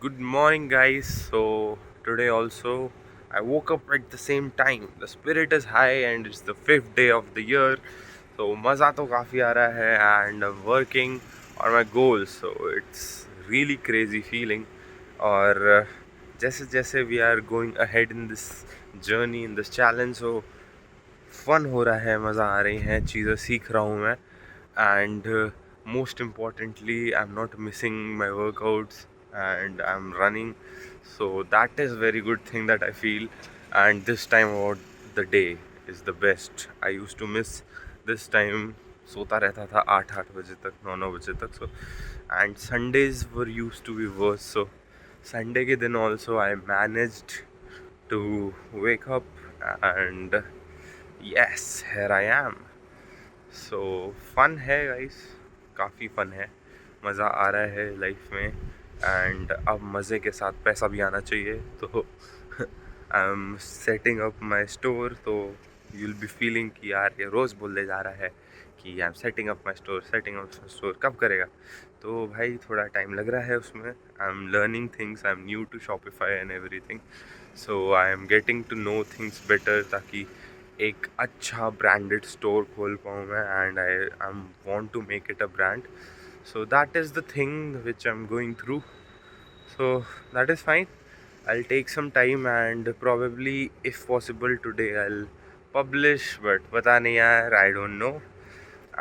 Good morning, guys. So, today also I woke up at the same time. The spirit is high, and it's the fifth day of the year. So, मज़ा तो काफ़ी आ रहा है, and I'm working on my goals. So, it's really crazy feeling. और जैसे जैसे we are going ahead in this journey, in this challenge, so fun हो रहा है, मज़ा आ रही हैं, चीज़ें सीख रहा हूँ मैं. And most importantly I am not missing my workouts and I am running. So that is very good thing that I feel. And this time about the day is the best. I use to miss this time. सोता रहता था 8 बजे तक, 9 बजे तक. So and Sundays were use to be worse. So Sunday के दिन also I managed to wake up and yes, here I am. So fun है गाइस, काफ़ी फन है, मज़ा आ रहा है लाइफ में. एंड अब मज़े के साथ पैसा भी आना चाहिए. तो I am setting up my store. तो यू विल बी फीलिंग कि यार ये रोज़ बोलने जा रहा है कि I am setting up my store, setting up my store, कब करेगा? तो भाई थोड़ा टाइम लग रहा है उसमें. I am learning things, I am new to Shopify and everything. So I am getting to know things better, ताकि एक अच्छा ब्रांडेड स्टोर खोल पाऊँ मैं. And I am want to make it a brand. So that is the thing which I am going through. So that is fine. I'll take some time and probably if possible today I'll publish, but पता नहीं यार, I don't know.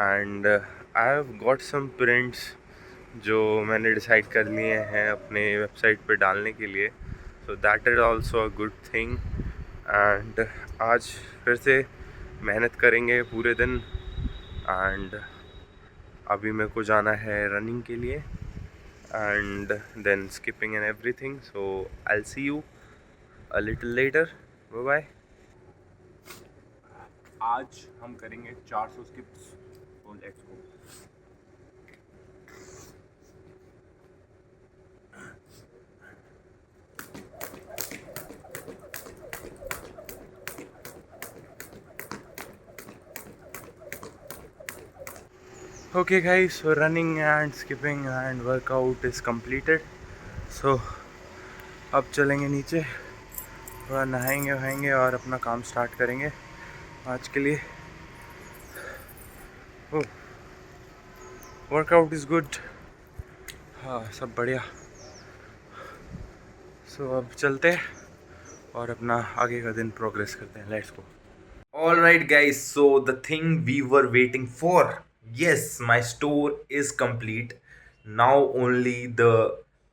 And I have got some prints जो मैंने decide कर लिए हैं अपने website पे डालने के लिए. सो that is also a good thing. And आज फिर से मेहनत करेंगे पूरे दिन. एंड अभी मेरे को जाना है रनिंग के लिए and then skipping and everything. So I'll see you a little later. Bye bye. आज हम करेंगे 400 skips. So let's go. Okay guys, so running and skipping and workout is completed. So अब चलेंगे नीचे, थोड़ा नहाएंगे वहाएंगे और अपना काम स्टार्ट करेंगे आज के लिए. Workout is good. हाँ, सब बढ़िया. सो अब चलते हैं और अपना आगे का दिन प्रोग्रेस करते हैं. Let's go. Alright, guys, so the thing we were waiting for. Yes, my store is complete. Now only the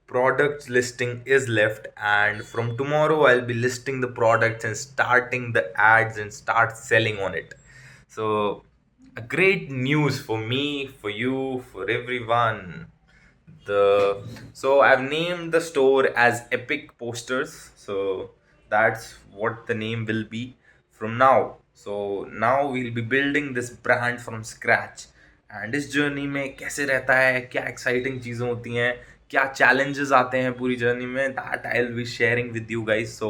product listing is left, and from tomorrow I'll be listing the products and starting the ads and start selling on it. So, a great news for me, for you, for everyone. The so I've named the store as Epic Posters. So that's what the name will be from now. So now we'll be building this brand from scratch. And इस journey में कैसे रहता है, क्या exciting चीज़ें होती हैं, क्या चैलेंजेस आते हैं पूरी जर्नी में, that I will be sharing with you guys. So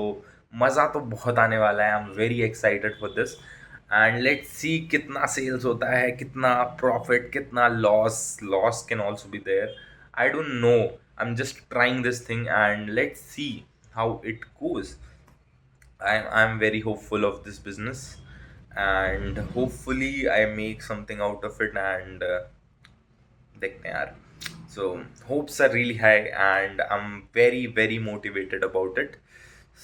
मज़ा तो बहुत आने वाला है. I am very excited for this. And let's see कितना सेल्स होता है, कितना प्रॉफिट, कितना loss. Loss can also be there. I don't know. I'm just trying this thing and let's see how it goes. I'm very hopeful of this business, and hopefully I make something out of it. And देखते हैं यार. So hopes are really high and I'm very very motivated about it.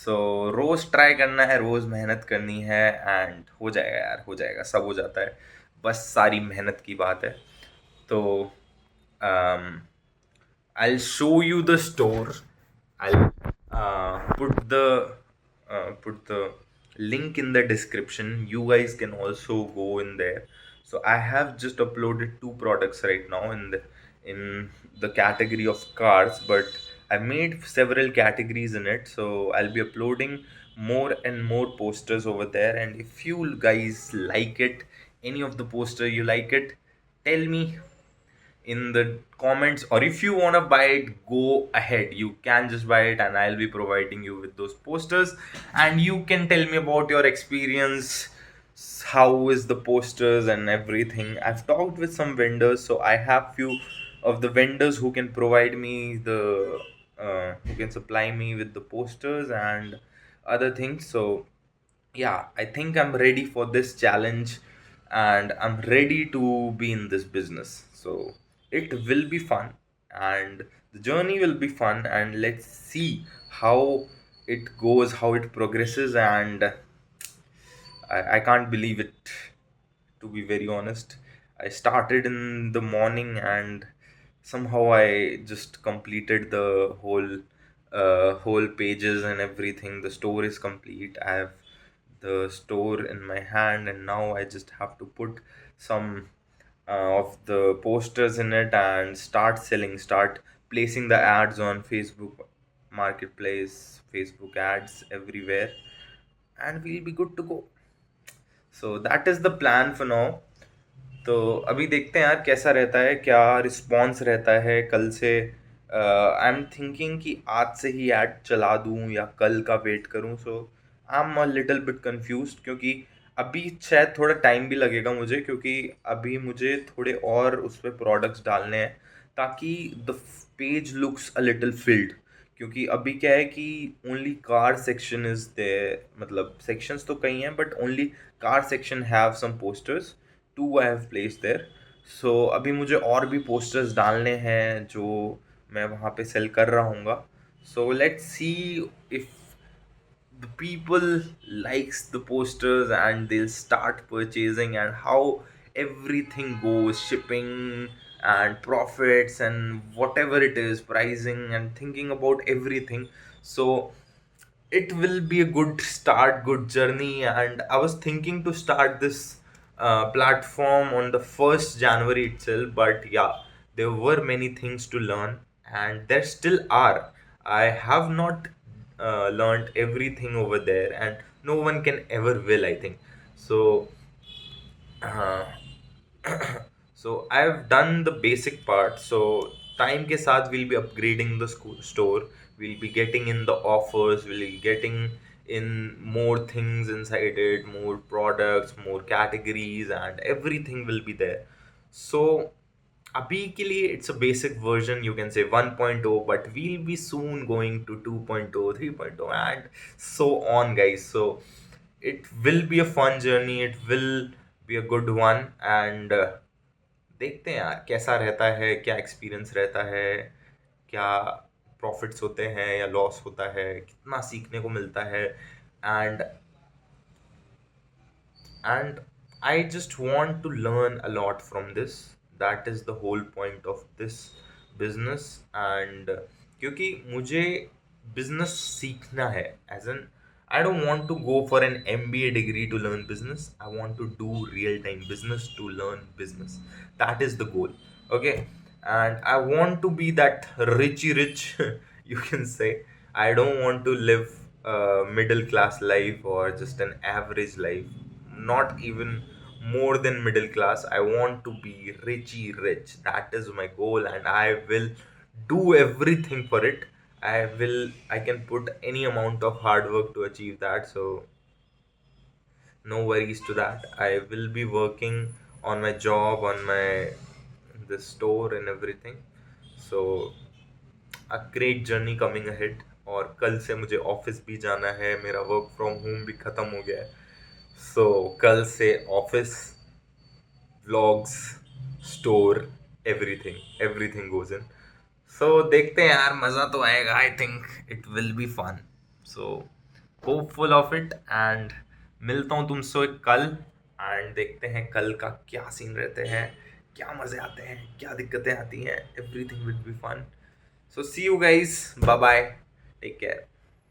So रोज try करना है, रोज मेहनत करनी है and हो जाएगा यार, हो जाएगा, सब हो जाता है. बस सारी मेहनत की बात है. तो um, I'll show you the store. I'll put the link in the description. You guys can also go in there. So I have just uploaded two products right now in the category of cars, but I made several categories in it. So I'll be uploading more and more posters over there. And if you guys like it, any of the poster you like it, tell me in the comments, or if you want to buy it, go ahead, you can just buy it and I'll be providing you with those posters. And you can tell me about your experience, how is the posters and everything. I've talked with some vendors, so I have few of the vendors who can provide me the who can supply me with the posters and other things. So yeah, I think I'm ready for this challenge and I'm ready to be in this business. So it will be fun and the journey will be fun, and let's see how it goes, how it progresses. And I can't believe it, to be very honest. I started in the morning and somehow I just completed the whole pages and everything. The store is complete. I have the store in my hand, and now I just have to put some of the posters in it and start selling, start placing the ads on Facebook Marketplace, Facebook ads everywhere, and we'll be good to go. So that is the plan for now. तो अभी देखते हैं यार कैसा रहता है, क्या response रहता है कल से। आई एम थिंकिंग कि आज से ही ऐड चला दूं या कल का वेट करूं। So I am a little bit confuse, क्योंकि अभी शायद थोड़ा टाइम भी लगेगा मुझे, क्योंकि अभी मुझे थोड़े और उस पर प्रोडक्ट्स डालने हैं ताकि the page looks a little filled. क्योंकि अभी क्या है कि only car section is there, मतलब सेक्शंस तो कई हैं but only car section have some posters, two I have place there. So अभी मुझे और भी पोस्टर्स डालने हैं जो मैं वहाँ पे सेल कर रहा हूँगा। So let's see if the people likes the posters and they'll start purchasing, and how everything goes, shipping and profits and whatever it is, pricing and thinking about everything. So it will be a good start, good journey. And I was thinking to start this platform on the 1st January itself, but yeah, there were many things to learn, and there still are. I have not learned everything over there, and no one can ever will, I think. So uh, so I've done the basic part. So time के साथ we'll be upgrading the store. We'll be getting in the offers. We'll be getting in more things inside it, more products, more categories, and everything will be there. So अभी के लिए it's a basic version, you can say 1.0, but we'll be soon going to 2.0, 3.0, and so on, guys. So it will be a fun journey, it will be a good one, and देखते हैं यार कैसा रहता है, क्या experience रहता है, क्या प्रॉफिट्स होते हैं या लॉस होता है, कितना सीखने को मिलता है। And and I just want to learn a lot from this. That is the whole point of this business. And क्योंकि मुझे business सीखना है, as in I don't want to go for an MBA degree to learn business. I want to do real time business to learn business. That is the goal. Okay. And I want to be that richy rich, you can say. I don't want to live a middle class life or just an average life, not even more than middle class. I want to be richy rich. That is my goal, and I will do everything for it. I can put any amount of hard work to achieve that. So no worries to that. I will be working on my job, on my the store and everything. So a great journey coming ahead. और कल से मुझे office भी जाना है, मेरा work from home भी ख़त्म हो गया है। सो कल से office, vlogs, store, everything everything goes in. So देखते हैं यार, मज़ा तो आएगा। I think it will be fun. So hopeful of it, and मिलता हूँ तुमसे कल, एंड देखते हैं कल का क्या सीन रहते हैं, क्या मज़े आते हैं, क्या दिक्कतें आती हैं। Everything will be fun. So see you guys. Bye bye. Take care.